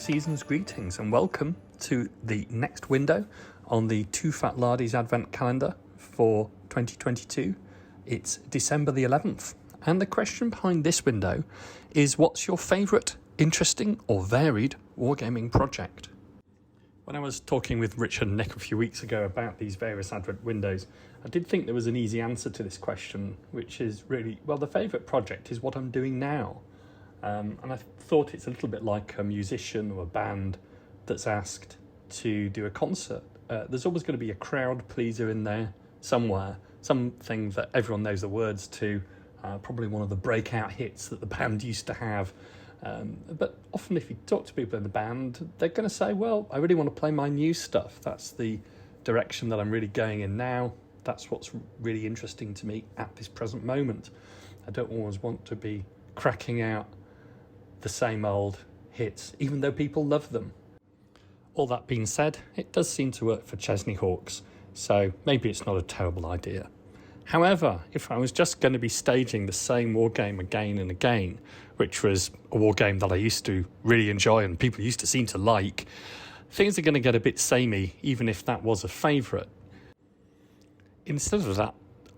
Season's greetings and welcome to the next window on the TooFatLardies Advent calendar for 2022. It's December the 11th, and the question behind this window is, what's your favourite, interesting or varied wargaming project? When I was talking with Richard and Nick a few weeks ago about these various Advent windows, I did think there was an easy answer to this question, which is really, well, the favourite project is what I'm doing now. And I thought it's a little bit like a musician or a band that's asked to do a concert. There's always going to be a crowd pleaser in there somewhere, something that everyone knows the words to, probably one of the breakout hits that the band used to have. But often if you talk to people in the band, they're going to say, well, I really want to play my new stuff. That's the direction that I'm really going in now. That's what's really interesting to me at this present moment. I don't always want to be cracking out the same old hits, even though people love them. All that being said, it does seem to work for Chesney Hawkes, so maybe it's not a terrible idea. However, if I was just going to be staging the same wargame again and again, which was a wargame that I used to really enjoy and people used to seem to like, things are going to get a bit samey, even if that was a favourite. Instead of that,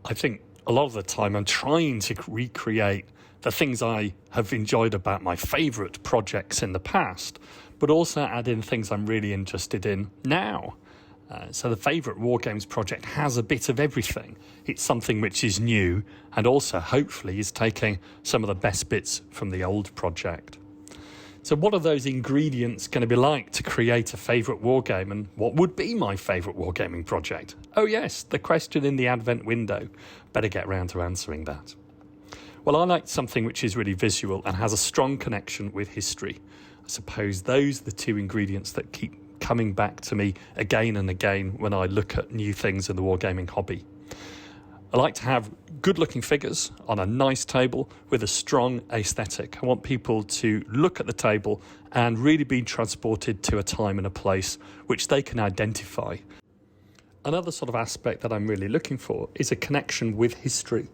I think a lot of the time I'm trying to recreate the things I have enjoyed about my favourite projects in the past, but also add in things I'm really interested in now. So the favourite wargames project has a bit of everything. It's something which is new and also hopefully is taking some of the best bits from the old project. So what are those ingredients going to be like to create a favourite wargame, and what would be my favourite wargaming project? Oh yes, the question in the Advent window. Better get round to answering that. Well, I like something which is really visual and has a strong connection with history. I suppose those are the two ingredients that keep coming back to me again and again when I look at new things in the wargaming hobby. I like to have good-looking figures on a nice table with a strong aesthetic. I want people to look at the table and really be transported to a time and a place which they can identify. Another sort of aspect that I'm really looking for is a connection with history.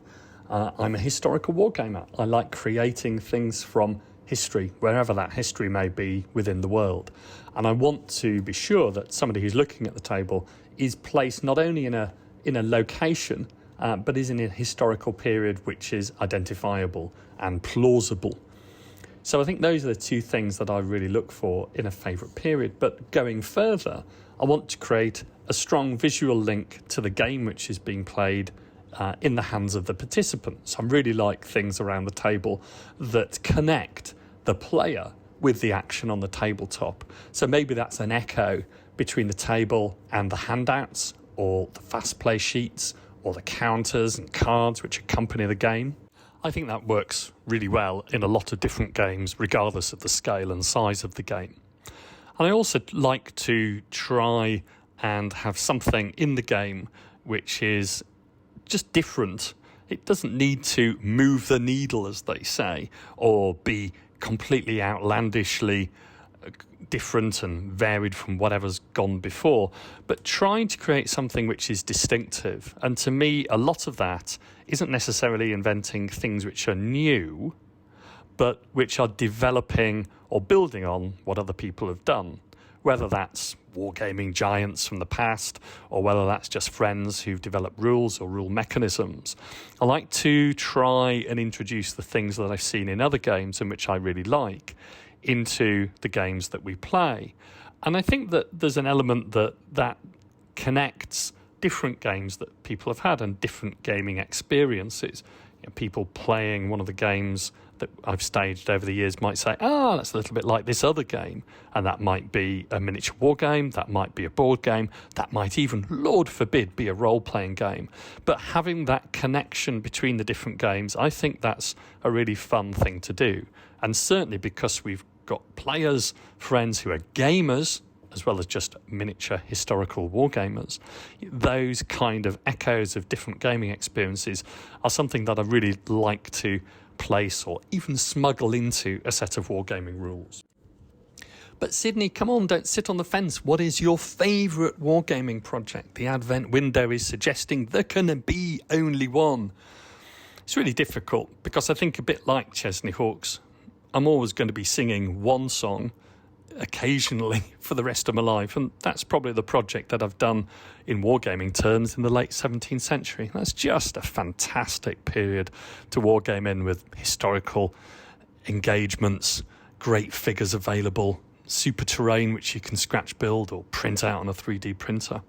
I'm a historical wargamer. I like creating things from history, wherever that history may be within the world. And I want to be sure that somebody who's looking at the table is placed not only in a location, but is in a historical period which is identifiable and plausible. So I think those are the two things that I really look for in a favourite period. But going further, I want to create a strong visual link to the game which is being played in the hands of the participants. I really like things around the table that connect the player with the action on the tabletop. So maybe that's an echo between the table and the handouts, or the fast play sheets, or the counters and cards which accompany the game. I think that works really well in a lot of different games, regardless of the scale and size of the game. And I also like to try and have something in the game which is just different. It doesn't need to move the needle, as they say, or be completely outlandishly different and varied from whatever's gone before, but trying to create something which is distinctive. And to me, a lot of that isn't necessarily inventing things which are new, but which are developing or building on what other people have done, whether that's wargaming giants from the past, or whether that's just friends who've developed rules or rule mechanisms. I like to try and introduce the things that I've seen in other games and which I really like into the games that we play. And I think that there's an element that connects different games that people have had and different gaming experiences. You know, people playing one of the games that I've staged over the years might say, that's a little bit like this other game. And that might be a miniature war game, that might be a board game, that might even, Lord forbid, be a role-playing game. But having that connection between the different games, I think that's a really fun thing to do. And certainly because we've got players, friends who are gamers, as well as just miniature historical wargamers, those kind of echoes of different gaming experiences are something that I really like to place or even smuggle into a set of wargaming rules. But Sidney, come on, don't sit on the fence. What is your favourite wargaming project? The Advent window is suggesting there can be only one. It's really difficult because I think a bit like Chesney Hawkes, I'm always going to be singing one song occasionally for the rest of my life. And that's probably the project that I've done in wargaming terms in the late 17th century. That's just a fantastic period to wargame in, with historical engagements, great figures available, super terrain which you can scratch build or print out on a 3D printer.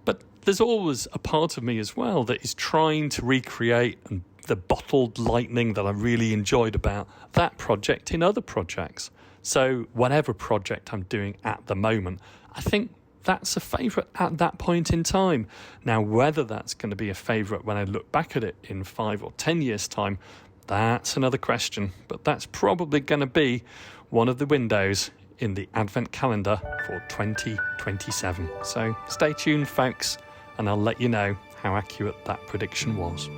But there's always a part of me as well that is trying to recreate the bottled lightning that I really enjoyed about that project in other projects. So whatever project I'm doing at the moment, I think that's a favourite at that point in time. Now, whether that's going to be a favourite when I look back at it in 5 or 10 years' time, that's another question. But that's probably going to be one of the windows in the Advent calendar for 2027. So stay tuned, folks, and I'll let you know how accurate that prediction was.